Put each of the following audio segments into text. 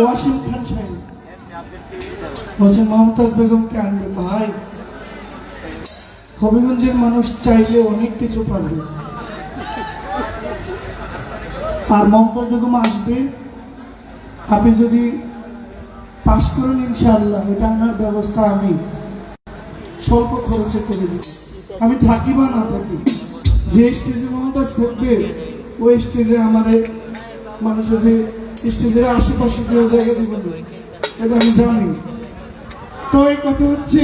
ওয়াসিম খান সাহেব বলছে মমতাজ বেগমকে আনবে। ভাই, হবিগঞ্জের মানুষ চাইলে অনেক কিছু পারবে, আর মমতাজ বেগম আসবে। আপনি যদি পাশ করেন ইনশাআল্লাহ এটা আনার ব্যবস্থা আমি স্বল্প খরচে করে দিব। আমি থাকি বা না থাকি, যে স্টেজে মমতাজ থাকবে ওই স্টেজে আমার মানুষের যে স্টেজের আশেপাশে যে জায়গা দিব এটা আমি জানি। তো এই কথা হচ্ছে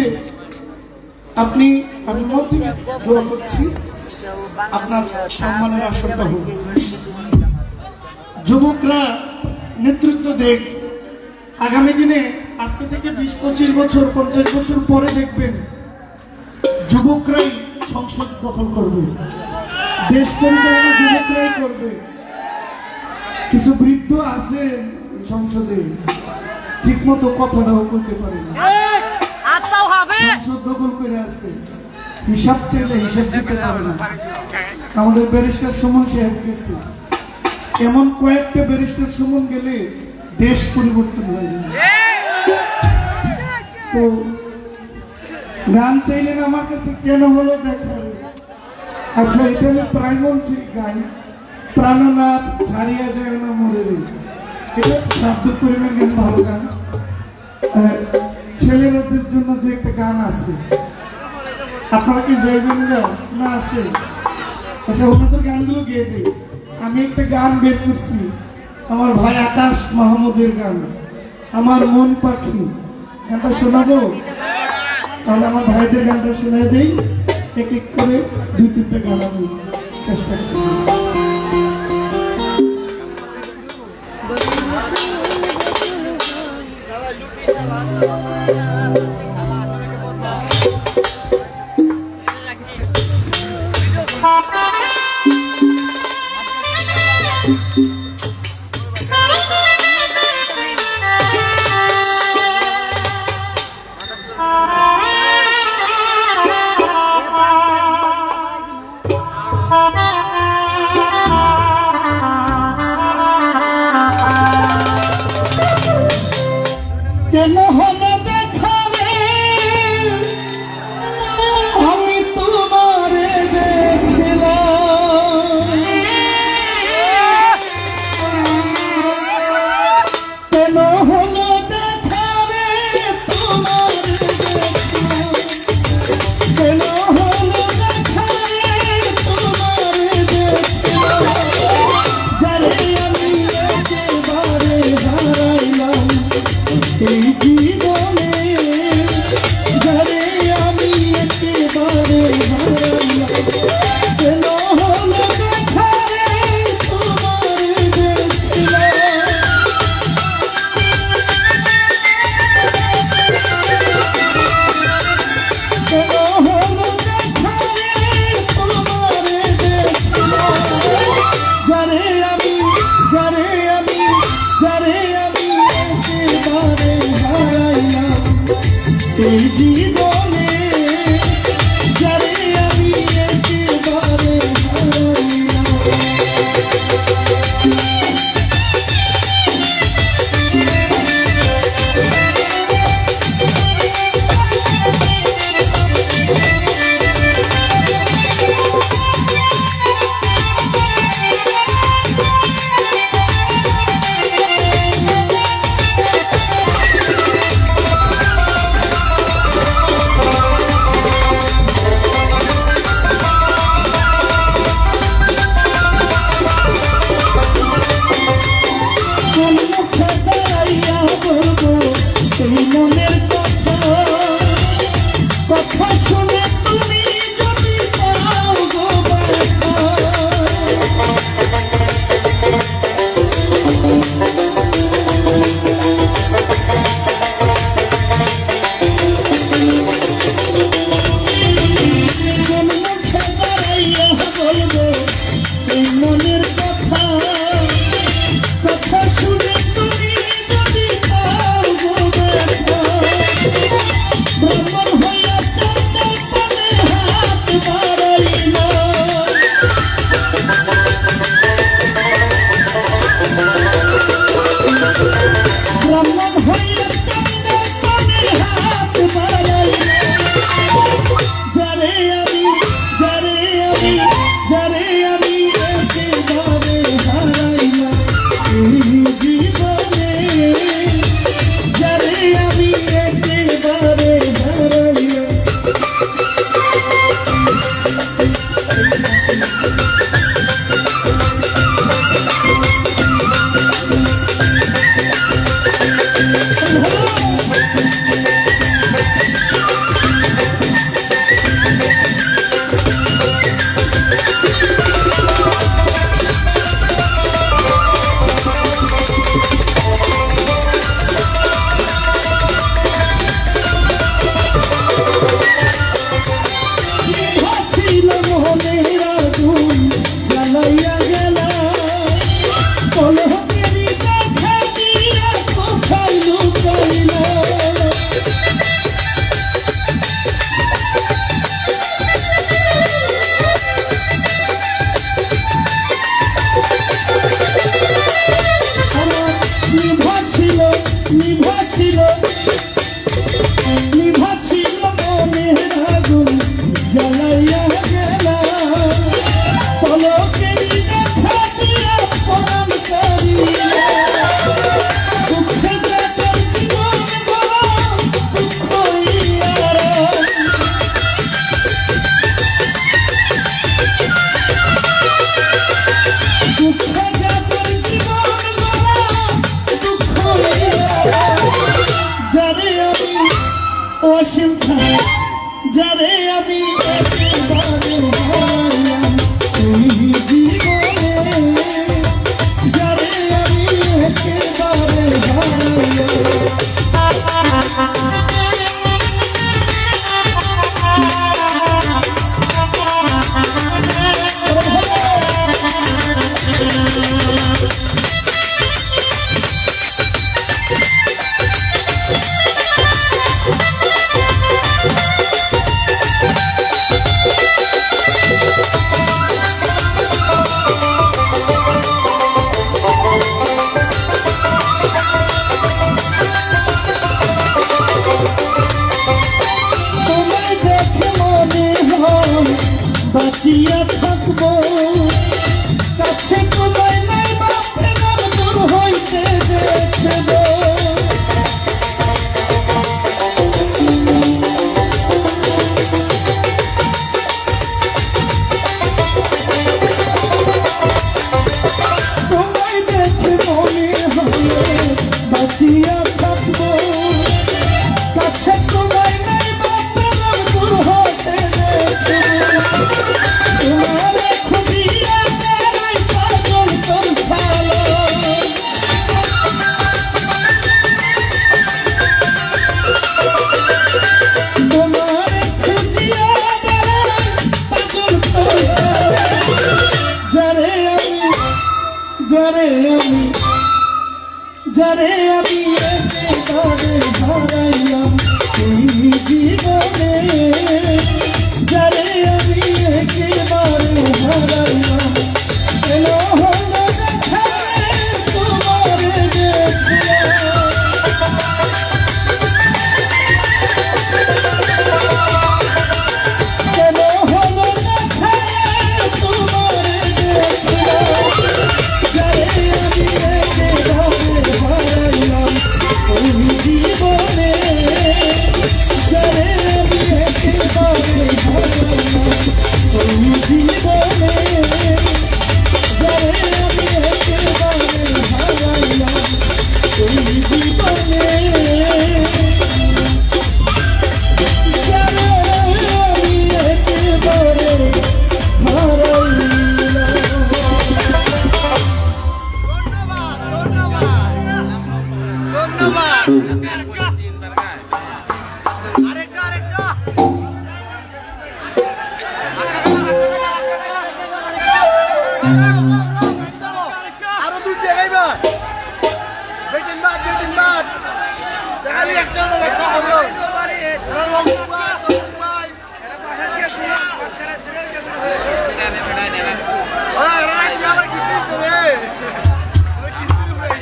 আমি মন থেকে দোয়া করছি আপনার সম্মানের আসনটা হোক। যুবকরা নেতৃত্ব দেখ, আগামী দিনে আজকে থেকে 20-25 বছর 50 বছর পরে দেখবেন যুবকরাই সংসদ দখল করবে, দেশ পরিচালনা যুবকরাই করবে। কিছু বৃদ্ধ আছে সংসদে ঠিক মতো কথাটাও করতে পারে না, সংসদ দখল করে আছে, হিসাব চাইলে হিসাব দিতে পারে না। আমাদের ব্যারিস্টার সুমন সাহেব গেছে, এমন কয়েকটা ব্যারিস্টার সুমন গেলে দেশ পরিবর্তন হয়ে যায়। তো গান চাইলেন আমার কাছে কেন হলো দেখার। আচ্ছা, এটা আমি প্রাণবঞ্চিক গান, প্রাণনাথ ছাড়িয়া যায় না মরে। এটা শব্দ পরিমাণ গান, ভালো গান। ছেলেরাদের জন্য দু একটা গান আছে, আপনারা কি যাইবেন না? আছে। আচ্ছা, ওনাদের গানগুলো গেয়ে দিই। আমি একটা গান বের করছি, আমার ভাই আকাশ মাহমুদের গান, আমার মন পাখি। গানটা শোনাবো? তাহলে আমার ভাইদের গানটা শোনাই দেই, এক এক করে 2-3টা গান আমি চেষ্টা করি। কেন হলো দেখা রে আমি তোমারে দেখিলাম, কেন হলো দেখা রে তোমারে দেখিলাম, কেন হলো দেখা রে তোমারে দেখিলাম, যারে আমি একেবারে হারাইলাম এই জীবনে, যারে আমি একেবারে হারাইলাম। কেন হলো দেখা রে তোমারে দেখিলাম, কেন হলো দেখা রে তোমারে দেখিলাম, যারে আমি একেবারে হারাইলাম এই জীবনে, যারে আমি একেবারে হারাইলাম। খেজা তোর জীবন গড়া দুঃখ যারে আমি অসীম খাই যারে আমি একেবারে হারাইলাম এই জীবনে যারে আমি একেবারে বাঁচিয়া থাকবো কাছে তোমায় নাই বাপে নাম দূর হইতে দেখব তোমায় দেখে মনে হয় বাঁচিয়া থাকবো কাছে তোমায় নাই বাপে নাম দূর হইতে দেখব যারে আমি একেবারে হারাইলাম এই জীবনে যারে আমি একেবারে হারাইলাম কেন হলো দেখা তোমার কেন হলো দেখা তোমার যারে আমি একেবারে হারাইলাম ওই জীবনে যারে আমি একেবারে হারাইলাম ওই জীবনে যারে আমি একেবারে হারাইলাম ওই জীবনে যারে আমি একেবারে আরো দুই দেখাইবা বেটিন বাদ দেখালি একটা একটা হলো এরা রং বাদ ভাই এরা পাশে দিয়ে দিয়া বাচ্চারা ধরে যাবে ওরা এরা কি আবার কিছু করে ওই কিছু হয়ে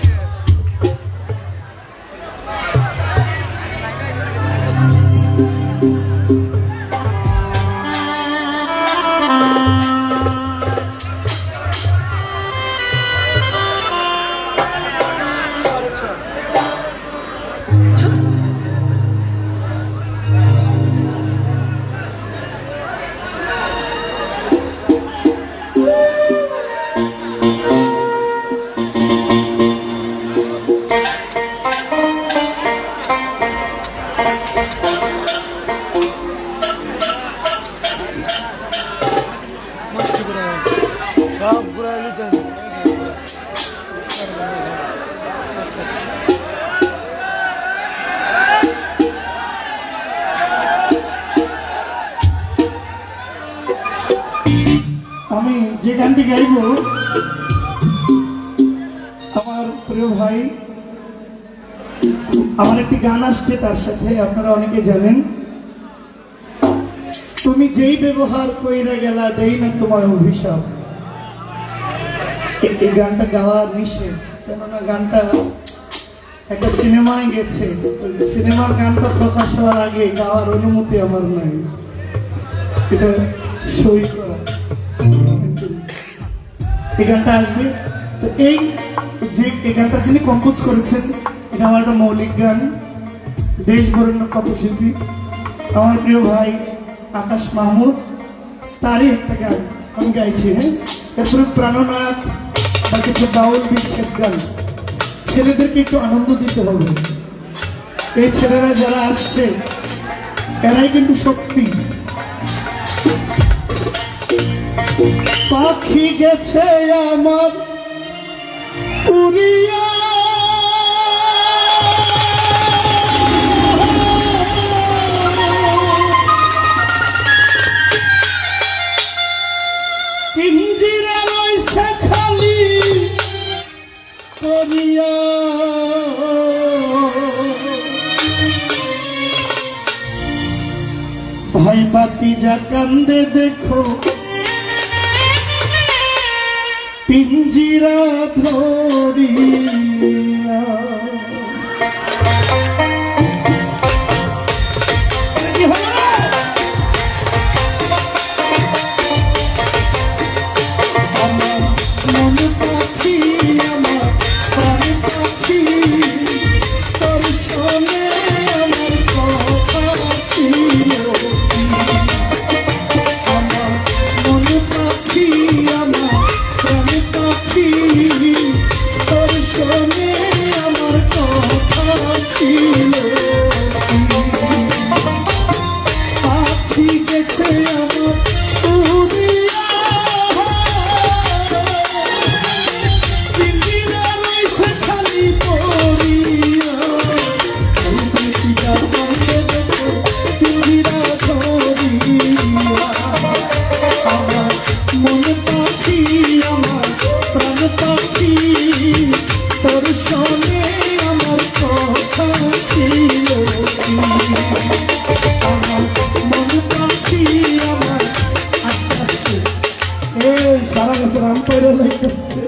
সব ঘুরে নিতে আমি যে গানটি গাইব আমার প্রিয় ভাই আমার একটি গান আসছে তার সাথে আপনারা অনেকে জানেন তুমি যেই ব্যবহার কইরা গেলা দেই না তোমার অভিশাপ এই গানটা গাওয়া নিষেধ কেননা গানটা একটা সিনেমায় গেছে সিনেমার গানটা প্রকাশ হওয়ার আগে গাওয়ার অনুমতি আমার নাই এটা সই করা এই গানটা আসবে তো এই গানটা যিনি কম্পোজ করেছেন এটা আমার একটা মৌলিক গান দেশ বরেণ্য কণ্ঠশিল্পী আমার প্রিয় ভাই আকাশ মাহমুদ তারই একটা গান আমি গাইছি হ্যাঁ এরপরে প্রাণনাথ বা কিছু বাউল বিচ্ছেদ গান, ছেলেদেরকে একটু আনন্দ দিতে হবে। এই ছেলেরা যারা আসছে এরাই কিন্তু শক্তি। পাখি গেছে আমার উড়িয়া, পিঞ্জিরা রইছে খালি করিয়া, ভাই বাতি যা কান্দে দেখো পিঞ্জিরা ধরিয়া। কি হলো? আমার মন পাখি, আমার প্রাণ পাখি, তোর শোনে আমার কথা ছিল। আমার মন পাখি, আমার প্রাণ পাখি, তোর শোনে আমার কথা ছিল। পাখি গেছে আমার উড়িয়া, পিঞ্জিরা রইছে খালি পড়িয়া। ওই পিঞ্জিরা কান্দে দেখো পিঞ্জিরা ধরিয়া। আমার মন পাখি, আমার প্রাণ পাখি, তোর শোনে আমার কথা ছিল। আমার মন পাখি, আমার আস্তে আস্তে এই সারা বছর আম পাইরে লাগতেছে।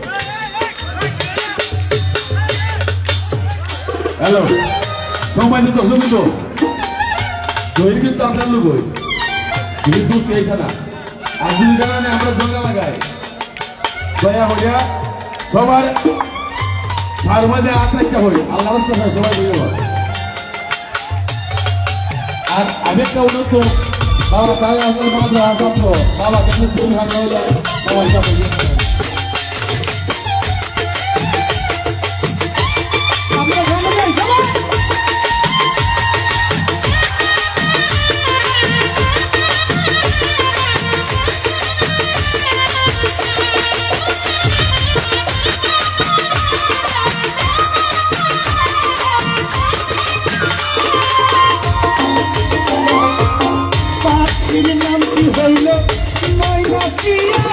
হ্যালো, সময় দিত সমিত তৈরি কিন্তু আপনার লোক হই কিন্তু এইখানা আর দুই কারণে আমরা দোকা লাগাই দয়া হইয়া সবার তার মধ্যে আত্মাইটা হই আল্লাহ রাস্তা সবাই বুঝে বল। আর আমি একটা উন্নত বাবা তাহলে আসলে বাবা আসল বাবা কিন্তু তুমি হাত হয়ে যায় বাবা হিসাব আমরা ভালো যাই সবাই। পাখির নাম কি হইল ময়না টিয়া,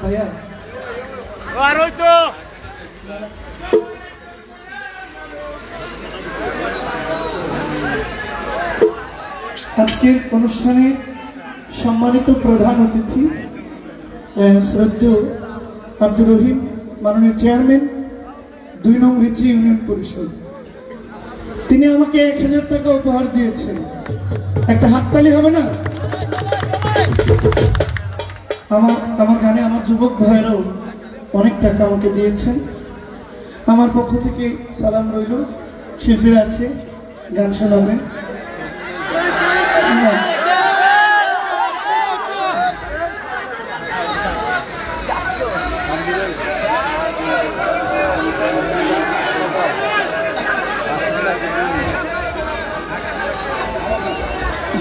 ভাইয়া আর ওই তো আজকের অনুষ্ঠানে সম্মানিত প্রধান অতিথি শ্রদ্ধেয় আব্দুর রহিম মাননীয় চেয়ারম্যান 2 নং রিচি ইউনিয়ন পরিষদ, তিনি আমাকে 1000 টাকা উপহার দিয়েছেন। একটা হাততালি হবে না? আমার গানে আমার যুবক ভাইয়েরাও অনেক টাকা আমাকে দিয়েছেন। আমার পক্ষ থেকে সালাম রইল। শিল্পীরা আছে, গান শোনাবেন।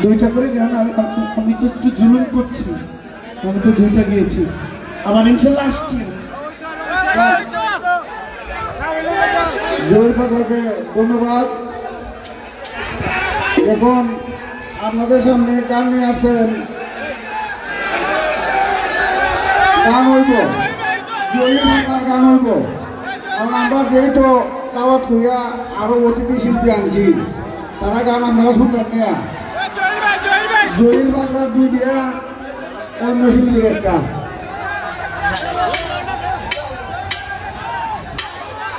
দুইটা করে গান আমি তো একটু জুলুম করছি, আমি তো 2টা গিয়েছি, আবার ইনশাল্লাহ আসছি। জহির পাগলাকে ধন্যবাদ। এখন আপনাদের সামনে গান নিয়ে আসছেন, গান হইব, জহির পাগলার গান হইব। কারণ আমরা যেহেতু দাওয়াত করিয়া আরো অতিথি শিল্পী আনছি, তারা গান আপনারা শুনলেন না। জহির পাগলার 2 দিয়া অন্য শিল্পীর একটা,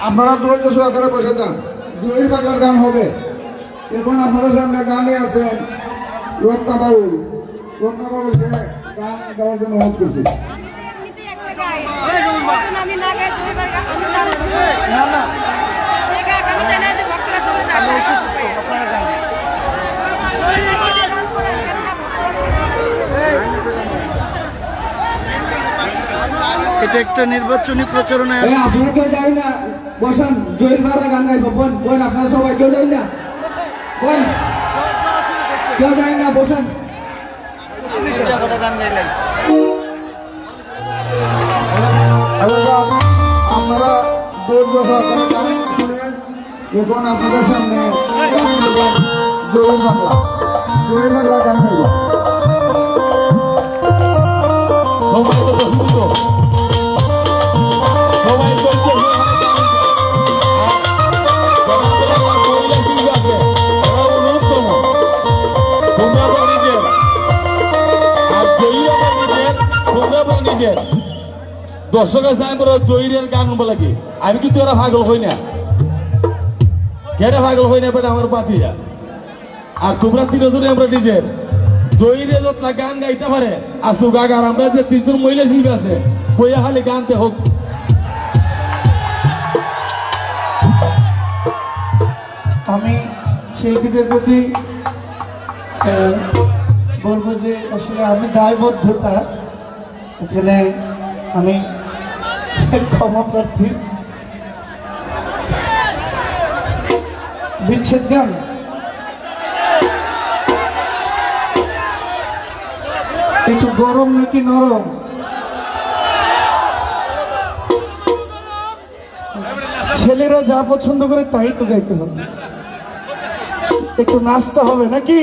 আপনারা ধৈর্য সহকারে বসে যান, জহির পাগলার গান হবে। এখন আপনারা সামনে গানে আছেন রত্না বাবুল। রত্না বাবুলকে গান গাওয়ার জন্য অনুরোধ করছি। আমি না গাই তুমি সেই গান আমি চাই না যে ভক্তরা চলে যাবে। এটা একটা নির্বাচনী প্রচারণায় আপনারা কেউ যাই না, বসান, জহির পাগলা গান গাইব। বোন বোন আপনারা সবাই কেউ যাই না, বোন কেউ যাই না, বসান। আপনারা ধৈর্য সহকারে গান শুনেন। এখন আপনাদের সামনে জহির পাগলা, জহির পাগলা গান গাইব। সম্মানিত দর্শকবৃন্দ, সবাই ধৈর্য মহিলা শিল্পী আছে, তারা অন্যতম। তোমরা বলো নিজের, আর জয়ীর আমার নিজের, তোমরা বলো নিজের। দর্শক আছে আমি বলো জয়ীরের গান বলে কি, আমি কিন্তু এরা পাগল হই না, কেনা পাগল হই না, বেটা আমার বাতিরা। আর তোমরা 3 জনে আমরা নিজের জয়ীরে যত গান গাইতে পারে আর সুগাগার আমরা যে 3 জন মহিলা শিল্পী আছে বইয়া খালি গানতে হোক। আমি শিল্পীদের প্রতি বলবো যে আসলে আমি দায়বদ্ধতা, এখানে আমি ক্ষমা প্রার্থী। বিচ্ছেদ গান একটু গরম নাকি নরম? ছেলেরা যা পছন্দ করে তাই তো গাইতে হবে, একটু নাচতে হবে নাকি?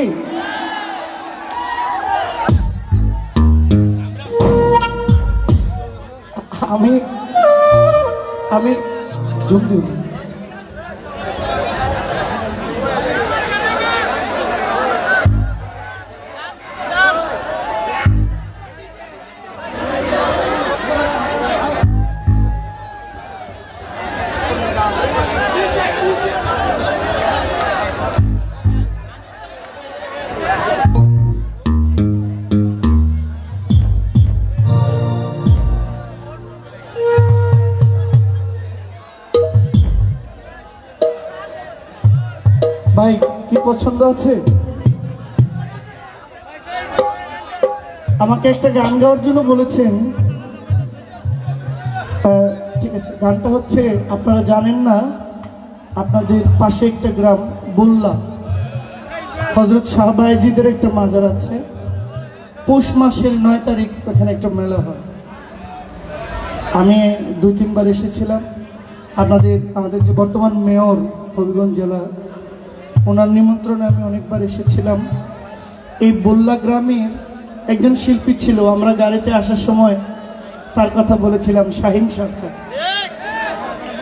আমি আমি যোগ দিব। ভাই কি পছন্দ আছে? আমাকে একটা গান গাওয়ার জন্য বলেছেন। ঠিক আছে, গানটা হচ্ছে, আপনারা জানেন না, আপনাদের পাশে একটা গ্রাম বুল্লা, হযরত শাহ বায়েজিদের একটা মাজার আছে। পৌষ মাসের 9 তারিখ ওখানে একটা মেলা হয়। আমি 2-3 বার এসেছিলাম। আমাদের যে বর্তমান মেয়র হবিগঞ্জ জেলা, ওনার নিমন্ত্রণে আমি অনেকবার এসেছিলাম। এই বল্লা গ্রামের একজন শিল্পী ছিল। আমরা গাড়িতে আসার সময় তার কথা বলেছিলাম, শাহিন সরকার।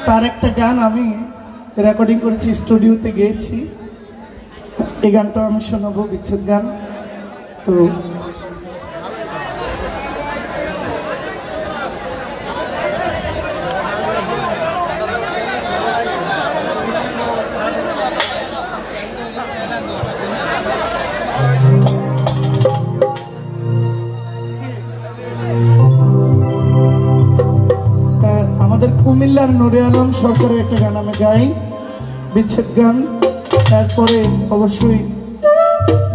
তার একটা গান আমি রেকর্ডিং করেছি, স্টুডিওতে গেয়েছি। এই গানটা আমি শোনাবো, বিচ্ছেদ গান। তো আমাদের কুমিল্লার নুরে আলম সরকারের একটা গান আমি গাই, বিচ্ছেদ গান। তারপরে অবশ্যই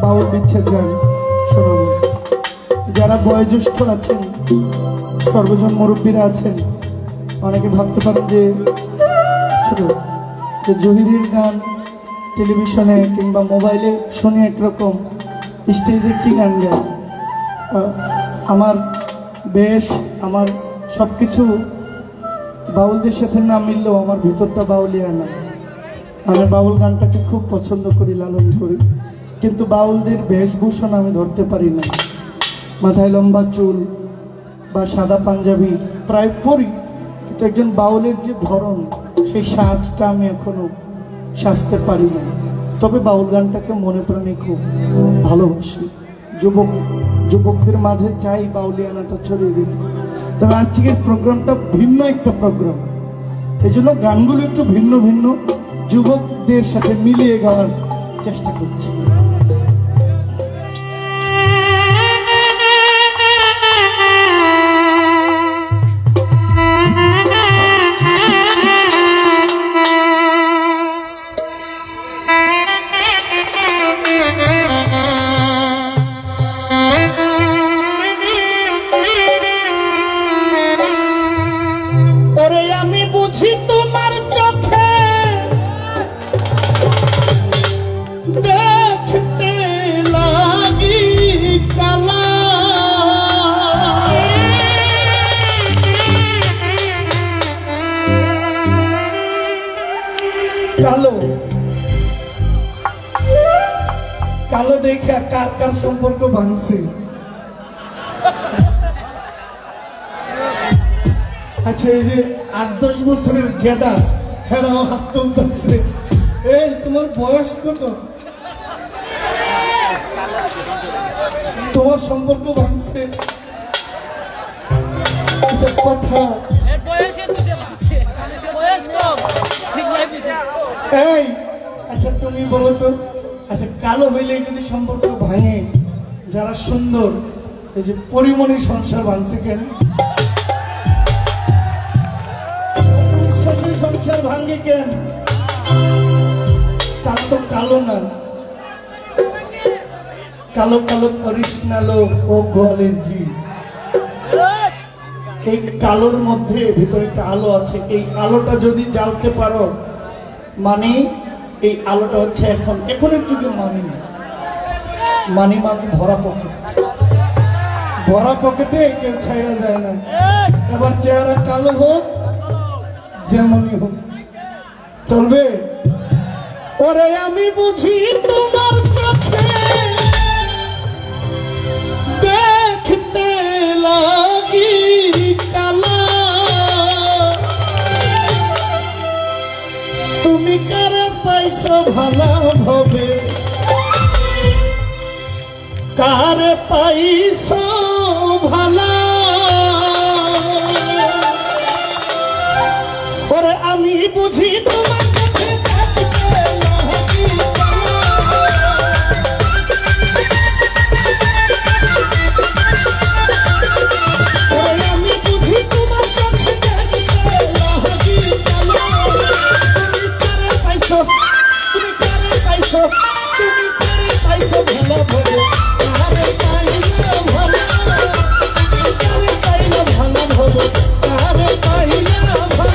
বাউল বিচ্ছেদ গান শোনাবো। যারা বয়োজ্যেষ্ঠ আছেন, সর্বজন মুরব্বীরা আছেন, অনেকে ভাবতে পারেন যে ছোট, যে জহিরের গান টেলিভিশনে কিংবা মোবাইলে শুনে একরকম, স্টেজে কি গান গায়। আমার বেশ, আমার সব কিছু বাউলদের সাথে না মিললেও আমার ভিতরটা বাউলিয়া না। আমি বাউল গানটাকে খুব পছন্দ করি, লালন করি, কিন্তু বাউলদের বেশভূষণ আমি ধরতে পারি না। মাথায় লম্বা চুল বা সাদা পাঞ্জাবি প্রায় পরি, কিন্তু একজন বাউলের যে ধরন, সেই সাজটা আমি এখনো সাজতে পারি না। তবে বাউল গানটাকে মনে প্রাণে খুব ভালোবাসি। যুবকদের মাঝে চাই বাউলিয়ানাটা ছড়িয়ে দিতে। তবে আজকের প্রোগ্রামটা ভিন্ন একটা প্রোগ্রাম, এই জন্য গানগুলো একটু ভিন্ন ভিন্ন, যুবকদের সাথে মিলিয়ে গাওয়ার চেষ্টা করছি। ওরে আমি বুঝি তোমার চোখে দেখতে লাগি কালা, কালো কালো দেখা কার কার সম্পর্ক ভাঙছে। আচ্ছা, এই যে 8-10 বছরের গেদা, হেরাও হাত তুলতেছে। এই তোমার বয়স কত? তোমার সম্পর্ক ভাঙছে, এটা কথা? এই আচ্ছা তুমি বলো তো, আচ্ছা কালো হইলেই যদি সম্পর্ক ভাঙে, যারা সুন্দর, এই যে পরিমণি সংসার ভাঙছে কেন? সংসার ভাঙ্গে কেন? তার তো কালো না, কালো কালো করিস না লো ও গোয়ালের জি। এই কালোর মধ্যে ভিতরে একটা আলো আছে, এই আলোটা যদি জ্বালতে পারো, মানে এই আলোটা হচ্ছে এখনের যুগে মানি মানে ভরা পকেট, ভরা পকেটে কেউ ছাইরা যায় না। এবার চেহারা কালো হোক যেমনই হোক চলবে। ওরে আমি বুঝি তোমার চোখে দেখতে লাগি কালা, তুমি কারে পাইছো ভালো হবে, কারে পাইছো ভালা। ওরে আমি বুঝি তোমার চোখে দেখতে লাগি কালা, ওরে আমি বুঝি তোমার চোখে দেখতে লাগি কালা। তুমি কারে পাইছো, তুমি কারে পাইছো, তুমি কারে পাইছো ভালো ভালো, কারে পাইলো ভালো, কারে পাইলো ভালো ভালো, কারে পাইলো ভালো।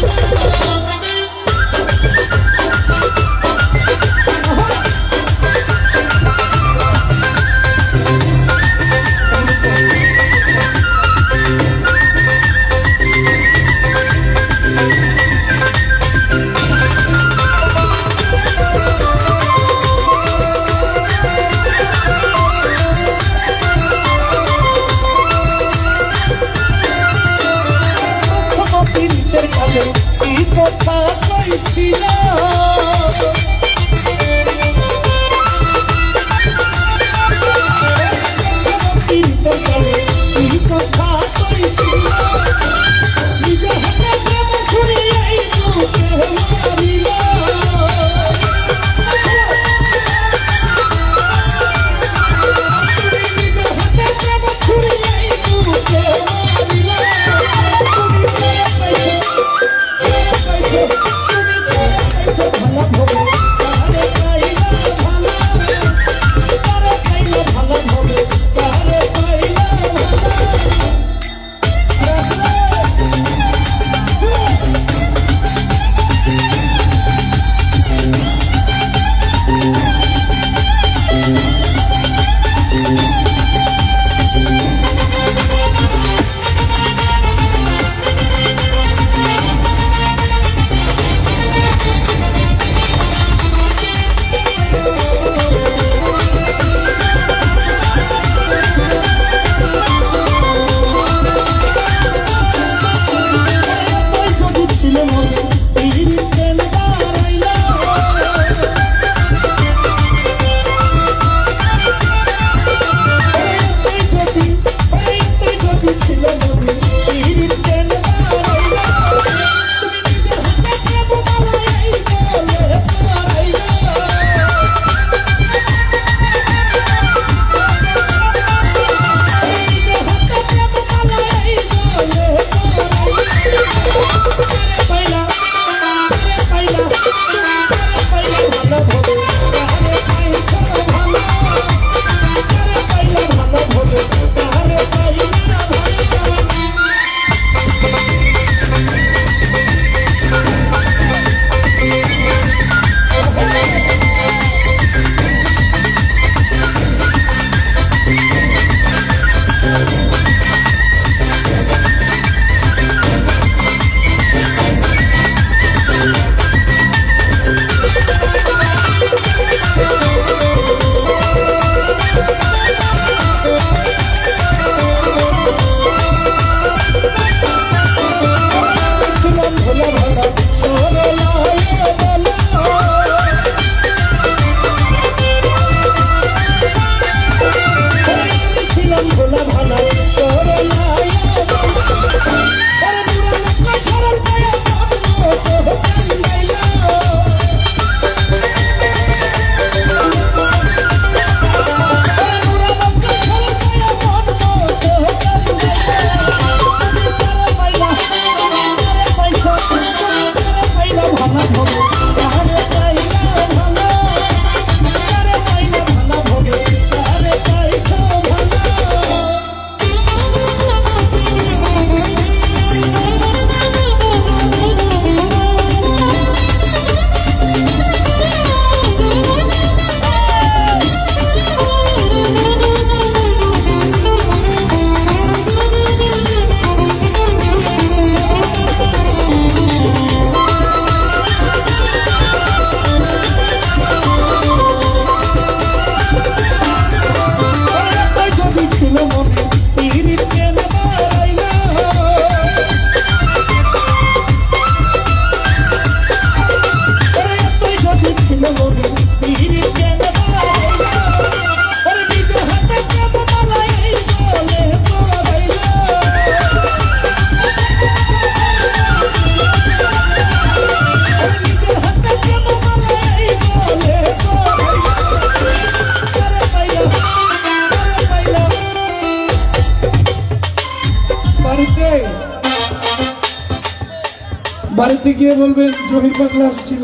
বাড়িতে গিয়ে বলবেন জহির পাগলা আসছিল,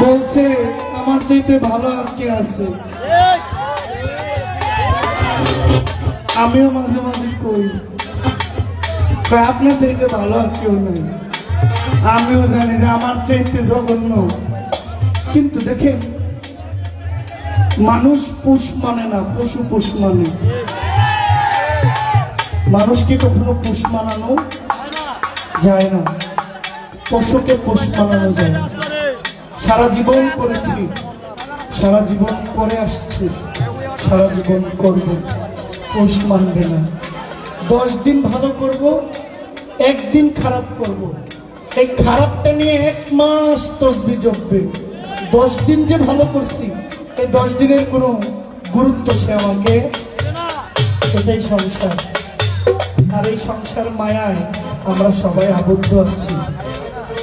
বলছে আমার চাইতে ভালো আর কে আছে। আমিও মাঝে মাঝে কই আপনার চাইতে ভালো আর কেউ নেই। আমিও জানি যে আমার চাইতে জঘন্য, কিন্তু দেখেন মানুষ পুষ মানে না, পশু পুষ মানে। মানুষকে কখনো পুষ মানানো যায় না, পশুকে পুষ মানানো যায়। সারা জীবন করেছি, সারা জীবন করে আসছি, সারা জীবন করব, পুষ মানবে না। 10 দিন ভালো করব, একদিন খারাপ করব, এই খারাপটা নিয়ে 1 মাস তসবিহ জপবে। 10 দিন যে ভালো করছি, এই 10 দিনের কোনো গুরুত্ব সে আমাকে। এটাই সংসার, আর এই সংসার মায়ায় আমরা সবাই আবদ্ধ আছি।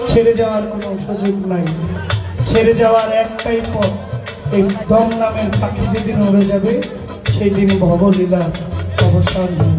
ছেড়ে যাওয়ার কোনো সুযোগ নাই, ছেড়ে যাওয়ার একটাই পথ, এই দম নামের পাখি যেদিন উড়ে যাবে সেই দিন ভবলীলা অবসান হবে।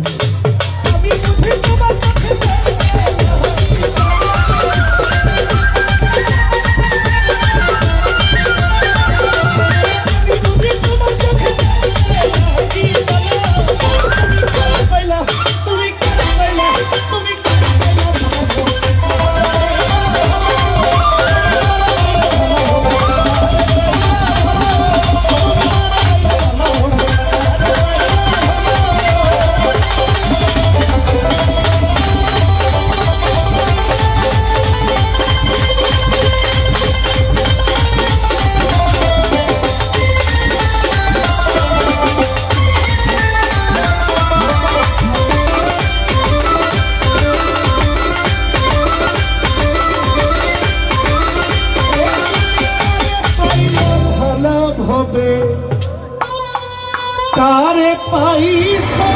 কারে পাইছো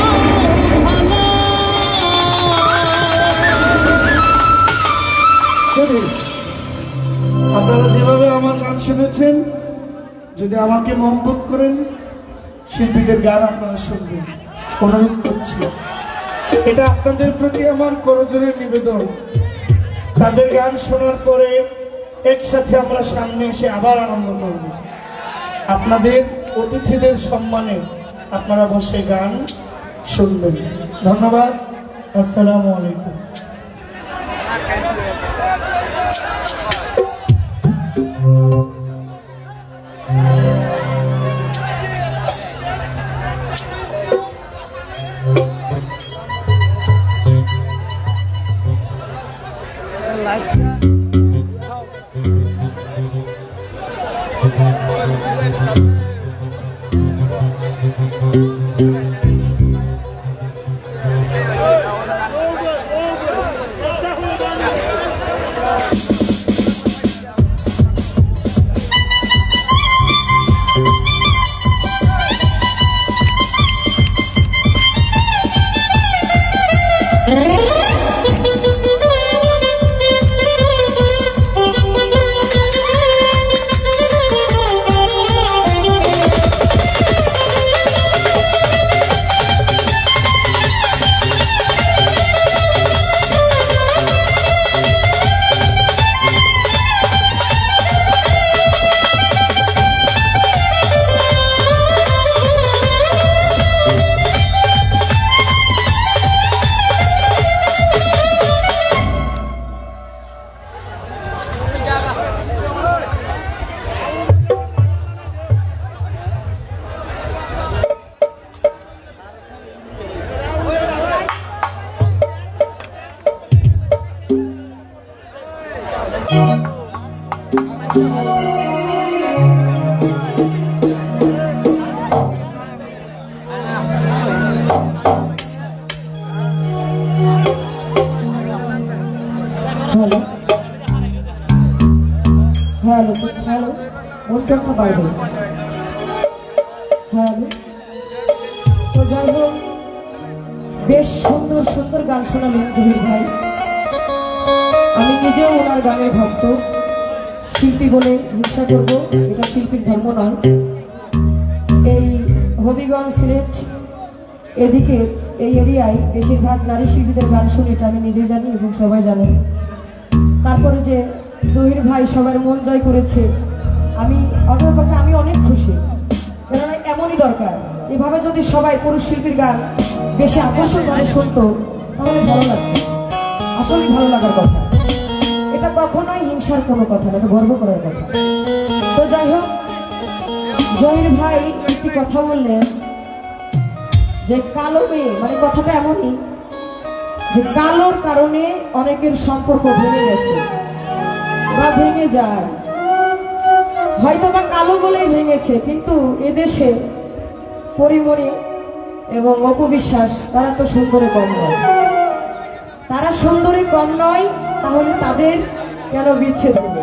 ভালো। আপনারা যেভাবে আমার গান শুনেছেন, যদি আমাকে মহব্বত করেন, শিল্পীদের গান আপনারা শুনবেন। অনুরোধ করছি, এটা আপনাদের প্রতি আমার করজোড়ের নিবেদন। তাদের গান শোনার পরে একসাথে আমরা সামনে এসে আবার আনন্দ করব। আপনাদের অতিথিদের সম্মানে আপনারা বসে গান শুনবেন। ধন্যবাদ। আসসালামু আলাইকুম। হ্যালো, ওটা তো বাইরে। হ্যালো, তো যাই হোক, বেশ সুন্দর সুন্দর গান শোনালেন জহির ভাই। আমি নিজেও ওনার গানের ভক্ত। শিল্পী বলে হিংসা করব, এটা শিল্পীর ধর্ম নয়। এই হবিগঞ্জ, সিলেট এদিকে এই এরিয়ায় বেশিরভাগ নারী শিল্পীদের গান শুনি, এটা আমি নিজেই জানি এবং সবাই জানে। তারপরে যে জহির ভাই সবার মন জয় করেছে, আমি অন্ততপক্ষে আমি অনেক খুশি। কেননা এমনই দরকার, এভাবে যদি সবাই পুরুষ শিল্পীর গান বেশি আকর্ষণভাবে শুনতো তাহলে ভালো লাগতো। আসলে ভালো লাগার কথা, এটা কখনোই হিংসার কোনো কথা না, এটা গর্ব করার কথা। তো যাই হোক, জহির ভাই একটি কথা বললেন যে কালো মেয়ে, মানে কথাটা এমনই যে কালোর কারণে অনেকের সম্পর্ক ভেঙে গেছে বা ভেঙে যায়, হয়তো বা কালো বলেই ভেঙেছে, কিন্তু এদেশে পরিমণি এবং অপবিশ্বাস তারা তো সুন্দরে কম নয়, তারা সুন্দরে কম নয়, তাহলে তাদের কেন বিচ্ছেদ হলো?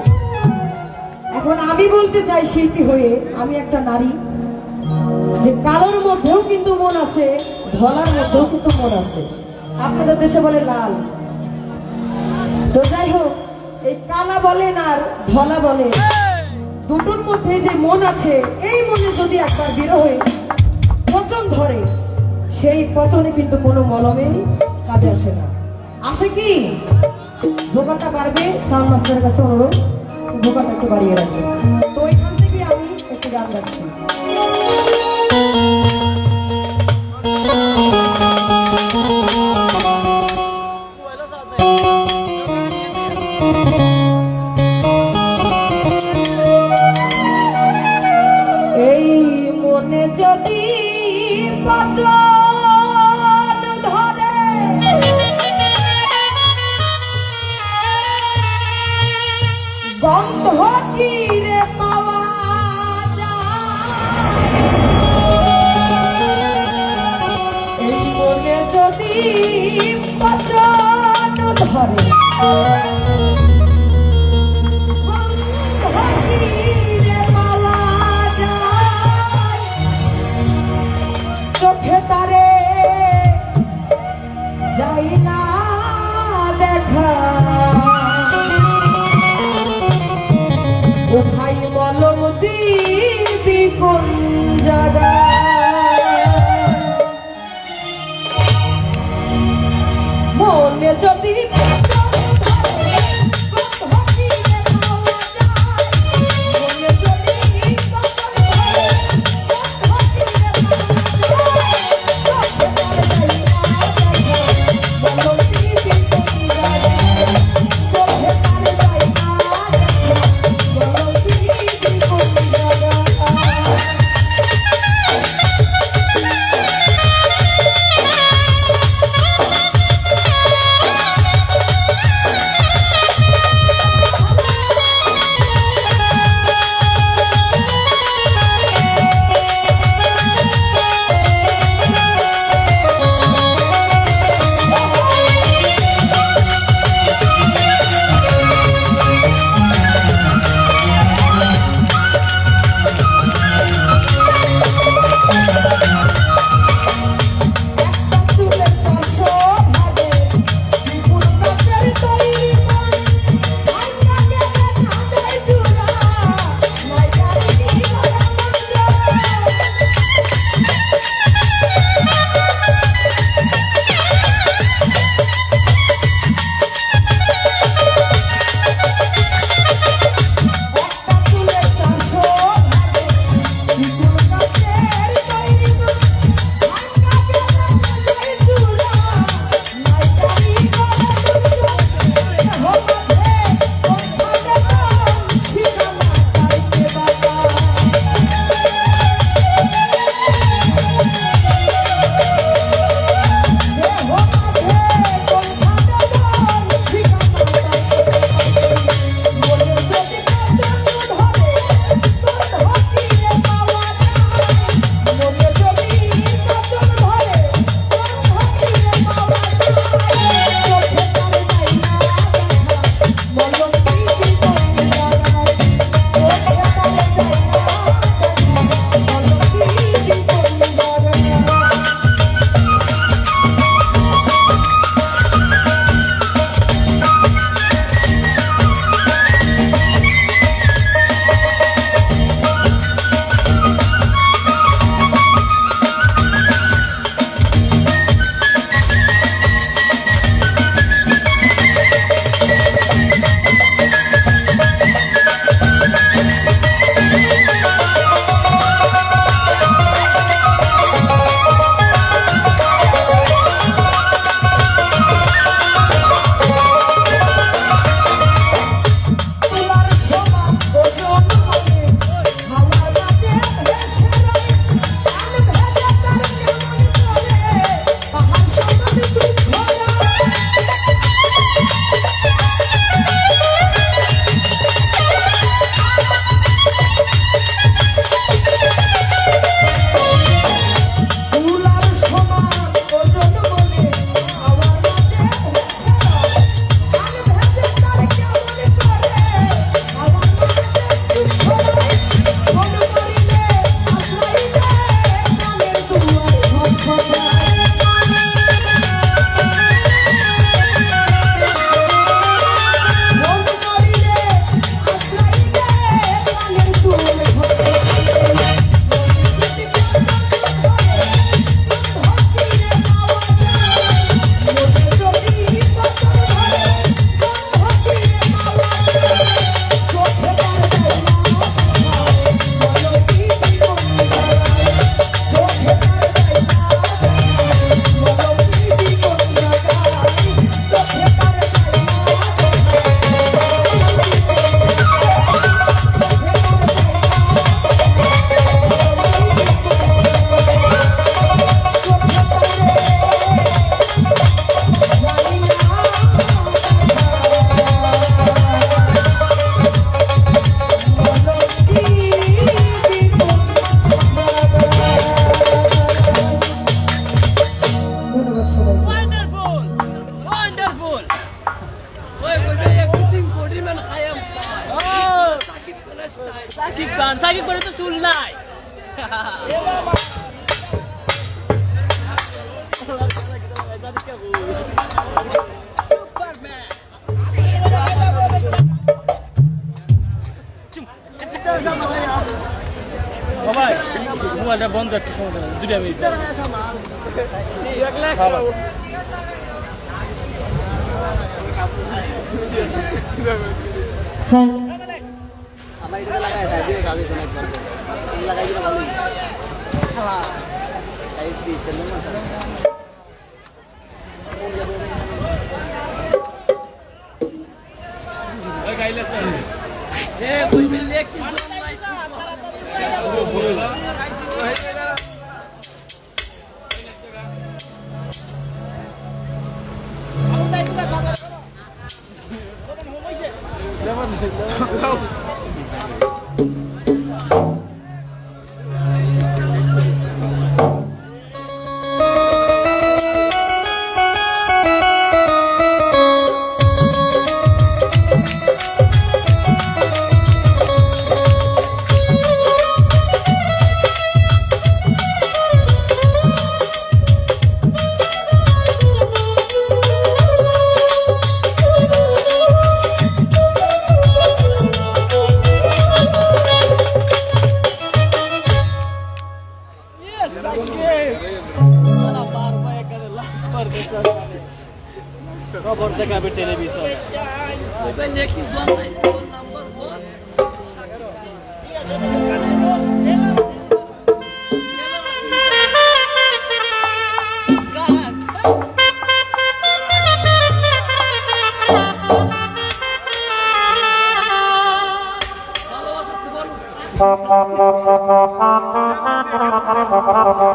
এখন আমি বলতে চাই শিল্পী হয়ে, আমি একটা নারী, যে কালোর মধ্যেও কিন্তু মন আছে, ধলার মধ্যেও কিন্তু মন আছে। আপনাদের দেশে বলে লাল। তো যাই হোক, এই কালা বলেন আর ধলা বলেন, দুটোর মধ্যে যে মন আছে, এই মনে যদি একবার বিরহে পচন ধরে, সেই পচনে কিন্তু কোনো মলমেই কাজে আসে না। আসে কি? দোকানটা বাড়বে, সাউন্ড মাস্টারের কাছে অনুরোধ, দোকানটা একটু বাড়িয়ে রাখবে। তো এখান থেকে আমি একটু গান গাচ্ছি। এই মনে যদি পচন ধরে, গন্ধ কি রে পাওয়া যায়? এই মনে যদি পচন ধরে, গন্ধ কি রে পাওয়া যায়? চোখে তারে যাই না দেখা, ও ভাই মলম দিবি কোন জায়গায়? মনে যদি ভাই মোবাইলটা বন্ধ একটু সময় দুটা মিনিট খবর দেখাবে টেলিভিশন ভালোবাসা